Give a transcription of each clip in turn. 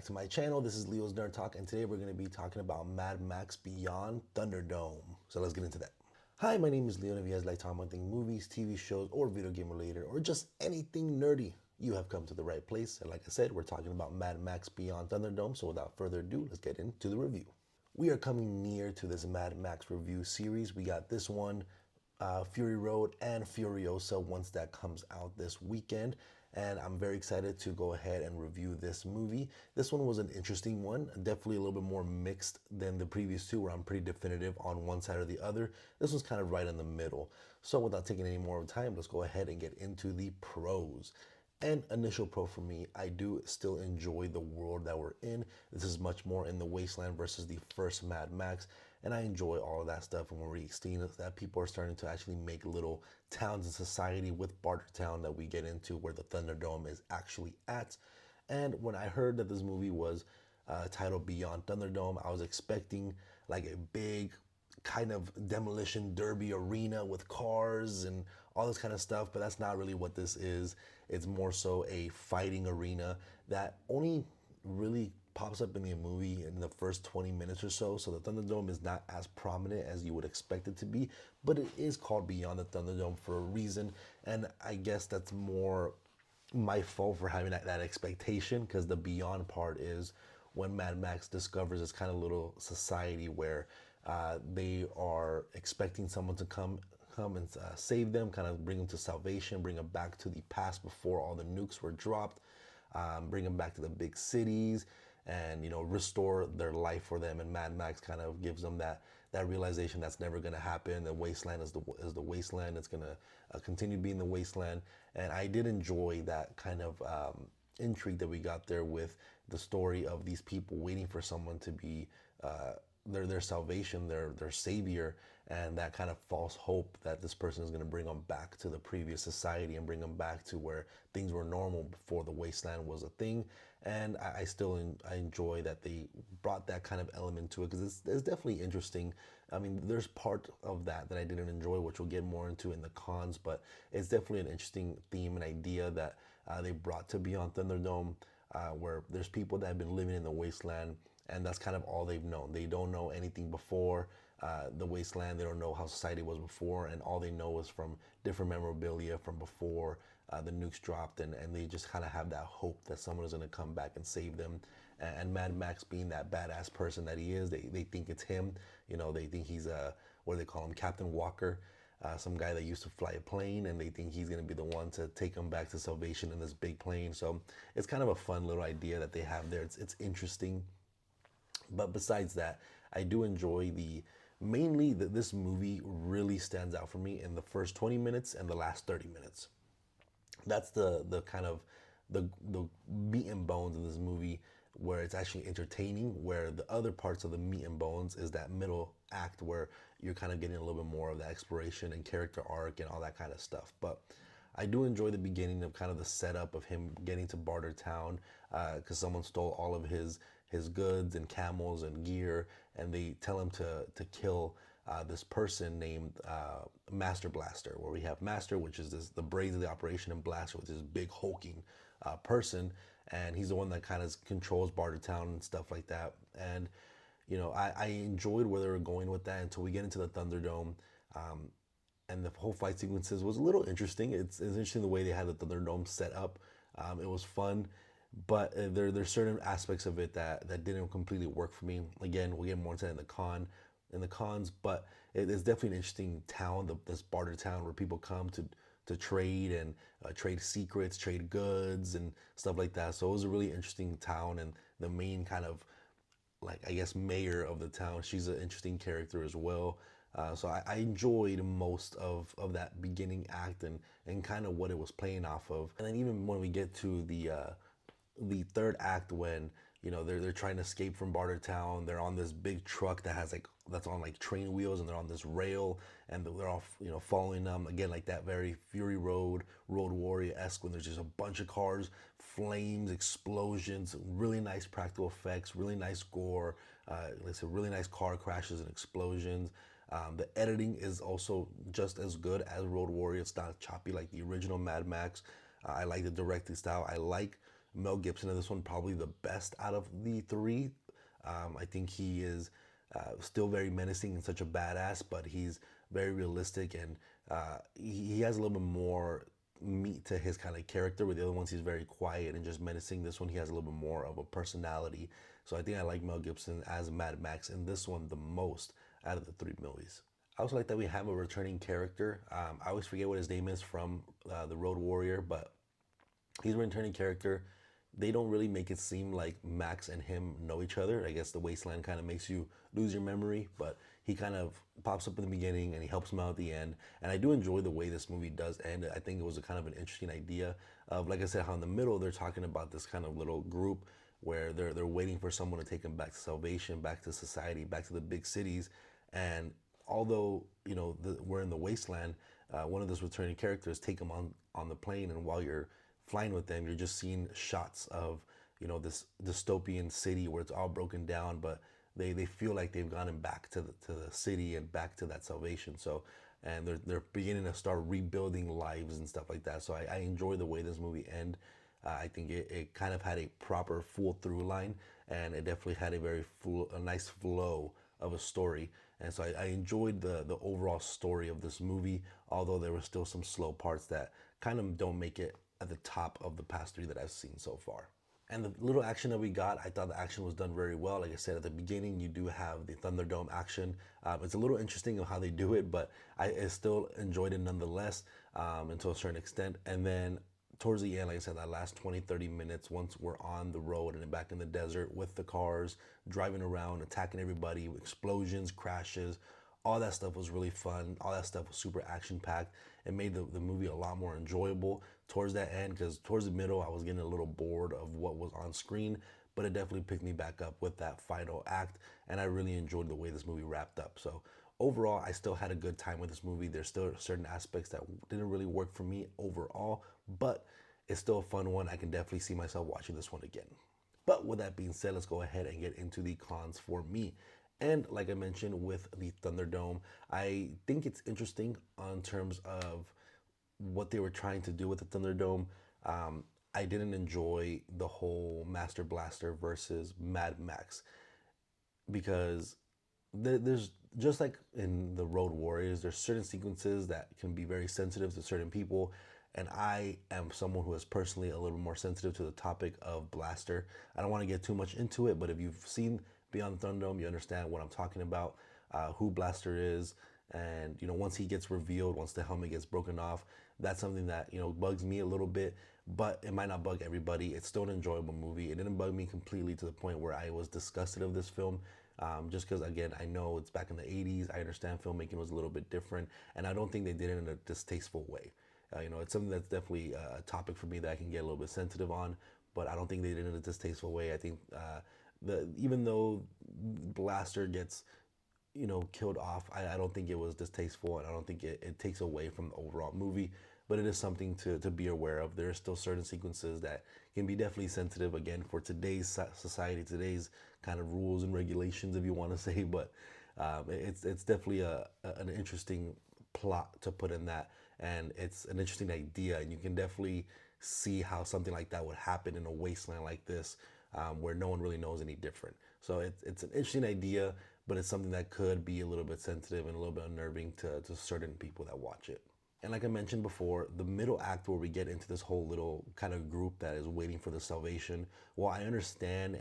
to my channel. This is Leo's Nerd Talk, and today we're going to be talking about Mad Max Beyond Thunderdome. So let's get into that. Hi, my name is Leo, and if you guys like talking about movies, TV shows, or video game related, or just anything nerdy, you have come to the right place. And like I said, we're talking about Mad Max Beyond Thunderdome. So without further ado, let's get into the review. We are coming near to this Mad Max review series. We got this one, Fury Road and Furiosa, once that comes out this weekend. And I'm very excited to go ahead and review this movie. This one was an interesting one, definitely a little bit more mixed than the previous two, where I'm pretty definitive on one side or the other. This one's kind of right in the middle. So without taking any more time, let's go ahead and get into the pros. And initial pro for me, I do still enjoy the world that we're in. This is much more in the wasteland versus the first Mad Max, and I enjoy all of that stuff. And we're seeing that people are starting to actually make little towns in society with Bartertown that we get into, where the Thunderdome is actually at. And when I heard that this movie was titled Beyond Thunderdome, I was expecting like a big kind of demolition derby arena with cars and all this kind of stuff, but that's not really what this is. It's more so a fighting arena that only really pops up in the movie in the first 20 minutes or so. So the Thunderdome is not as prominent as you would expect it to be, but it is called Beyond the Thunderdome for a reason. And I guess that's more my fault for having that expectation, because the beyond part is when Mad Max discovers this kind of little society where they are expecting someone to come and save them, kind of bring them to salvation, bring them back to the past before all the nukes were dropped, bring them back to the big cities, and restore their life for them. And Mad Max kind of gives them that realization that's never going to happen. The wasteland is the wasteland. It's going to continue being the wasteland. And I did enjoy that kind of intrigue that we got there with the story of these people waiting for someone to be their salvation, their savior, and that kind of false hope that this person is going to bring them back to the previous society and bring them back to where things were normal before the wasteland was a thing. And I enjoy that they brought that kind of element to it, because it's definitely interesting. I mean, there's part of that I didn't enjoy, which we'll get more into in the cons, but it's definitely an interesting theme and idea that they brought to Beyond Thunderdome, where there's people that have been living in the wasteland, and that's kind of all they've known. They don't know anything before the wasteland. They don't know how society was before, and all they know is from different memorabilia from before the nukes dropped, and they just kind of have that hope that someone is going to come back and save them. And Mad Max, being that badass person that he is, they think it's him. They think he's what do they call him, Captain Walker, some guy that used to fly a plane, and they think he's going to be the one to take them back to salvation in this big plane. So it's kind of a fun little idea that they have there. It's interesting. But besides that, I do enjoy mainly that this movie really stands out for me in the first 20 minutes and the last 30 minutes. That's the kind of the meat and bones of this movie, where it's actually entertaining, where the other parts of the meat and bones is that middle act where you're kind of getting a little bit more of the exploration and character arc and all that kind of stuff. But I do enjoy the beginning of kind of the setup of him getting to Bartertown, because someone stole all of his goods and camels and gear, and they tell him to kill this person named Master Blaster, where we have Master, which is the brains of the operation, and Blaster, which is this big hulking person, and he's the one that kind of controls Bartertown and stuff like that. And I enjoyed where they were going with that until we get into the Thunderdome. And the whole fight sequences was a little interesting. It's interesting the way they had the Thunderdome set up. It was fun, but there's certain aspects of it that didn't completely work for me. Again, we'll get more into that in the cons, but it is definitely an interesting town, this Bartertown, where people come to trade and trade secrets, trade goods and stuff like that. So it was a really interesting town, and the main kind of, like, I guess, mayor of the town, she's an interesting character as well. So I enjoyed most of that beginning act and kind of what it was playing off of. And then even when we get to the third act, when they're trying to escape from Bartertown, they're on this big truck that's on like train wheels, and they're on this rail, and they're all following them again, like that very Fury Road, Road Warrior-esque, when there's just a bunch of cars, flames, explosions, really nice practical effects, really nice gore, like I said, really nice car crashes and explosions. The editing is also just as good as Road Warrior. It's not choppy like the original Mad Max. I like the directing style. I like Mel Gibson in this one probably the best out of the three. I think he is still very menacing and such a badass, but he's very realistic, and he has a little bit more meat to his kind of character. With the other ones, he's very quiet and just menacing. This one, he has a little bit more of a personality. So I think I like Mel Gibson as Mad Max in this one the most out of the three movies. I also like that we have a returning character. I always forget what his name is from the Road Warrior, but he's a returning character. They don't really make it seem like Max and him know each other. I guess the wasteland kind of makes you lose your memory, but he kind of pops up in the beginning and he helps him out at the end. And I do enjoy the way this movie does end. I think it was a kind of an interesting idea of, like I said, how in the middle they're talking about this kind of little group where they're waiting for someone to take them back to salvation, back to society, back to the big cities. And although we're in the wasteland, one of those returning characters take them on the plane, and while you're flying with them, you're just seeing shots of this dystopian city where it's all broken down, but they feel like they've gotten back to the city and back to that salvation. So, and they're beginning to start rebuilding lives and stuff like that. So I enjoy the way this movie end. I think it kind of had a proper full through line, and it definitely had a nice flow of a story. And so I enjoyed the overall story of this movie, although there were still some slow parts that kind of don't make it at the top of the past three that I've seen so far. And the little action that we got, I thought the action was done very well. Like I said at the beginning, you do have the Thunderdome action. It's a little interesting of how they do it, but I still enjoyed it nonetheless, to a certain extent. And then towards the end, like I said, that last 20, 30 minutes, once we're on the road and back in the desert with the cars, driving around, attacking everybody, explosions, crashes, all that stuff was really fun. All that stuff was super action packed. It made the movie a lot more enjoyable towards that end, because towards the middle I was getting a little bored of what was on screen, but it definitely picked me back up with that final act, and I really enjoyed the way this movie wrapped up. So overall, I still had a good time with this movie. There's still certain aspects that didn't really work for me overall, but it's still a fun one. I can definitely see myself watching this one again. But with that being said, let's go ahead and get into the cons for me. And like I mentioned with the Thunderdome, I think it's interesting on terms of what they were trying to do with the Thunderdome. I didn't enjoy the whole Master Blaster versus Mad Max, because there's, just like in the Road Warriors, there's certain sequences that can be very sensitive to certain people, and I am someone who is personally a little more sensitive to the topic of Blaster. I don't want to get too much into it, but if you've seen Beyond Thunderdome, you understand what I'm talking about, who Blaster is, and once he gets revealed, once the helmet gets broken off, that's something that bugs me a little bit, but it might not bug everybody. It's still an enjoyable movie. It didn't bug me completely to the point where I was disgusted of this film. Just because, again, I know it's back in the 80s. I understand filmmaking was a little bit different, and I don't think they did it in a distasteful way. It's something that's definitely a topic for me that I can get a little bit sensitive on, but I don't think they did it in a distasteful way. I think even though Blaster gets killed off, I don't think it was distasteful, and I don't think it takes away from the overall movie, but it is something to be aware of. There are still certain sequences that can be definitely sensitive, again, for today's society, today's kind of rules and regulations, if you want to say, but it's definitely an interesting plot to put in that, and it's an interesting idea, and you can definitely see how something like that would happen in a wasteland like this, where no one really knows any different. So it's an interesting idea, but it's something that could be a little bit sensitive and a little bit unnerving to certain people that watch it. And like I mentioned before, the middle act where we get into this whole little kind of group that is waiting for the salvation, well, I understand,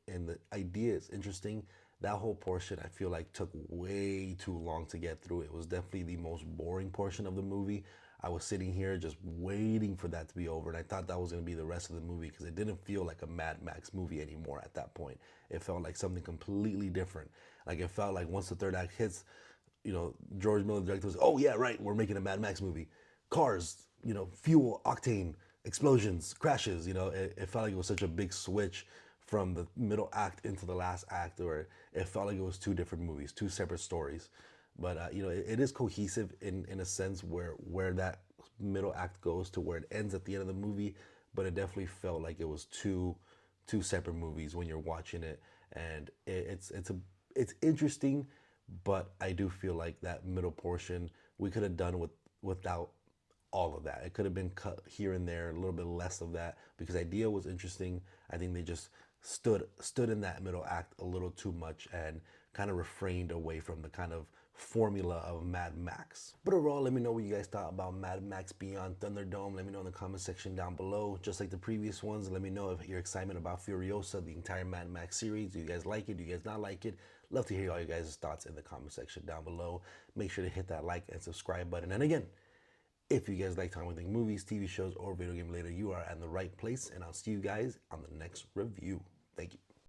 and the idea is interesting. That whole portion I feel like took way too long to get through. It was definitely the most boring portion of the movie. I was sitting here just waiting for that to be over, and I thought that was going to be the rest of the movie, because it didn't feel like a Mad Max movie anymore at that point. It felt like something completely different. Like, it felt like once the third act hits, George Miller, the director, was, oh yeah, right, we're making a Mad Max movie. Cars, fuel, octane, explosions, crashes. It felt like it was such a big switch from the middle act into the last act, where it felt like it was two different movies, two separate stories. But it is cohesive in a sense where that middle act goes to where it ends at the end of the movie. But it definitely felt like it was two separate movies when you're watching it, and it's interesting. But I do feel like that middle portion we could have done without all of that. It could have been cut here and there, a little bit less of that, because the idea was interesting. I think they just stood in that middle act a little too much and kind of refrained away from the kind of formula of Mad Max. But overall, let me know what you guys thought about Mad Max Beyond Thunderdome. Let me know in the comment section down below. Just like the previous ones, let me know if your excitement about Furiosa, the entire Mad Max series. Do you guys like it? Do you guys not like it? Love to hear all you guys' thoughts in the comment section down below. Make sure to hit that like and subscribe button. And again, if you guys like talking about movies, TV shows, or video game later, you are at the right place. And I'll see you guys on the next review. Thank you.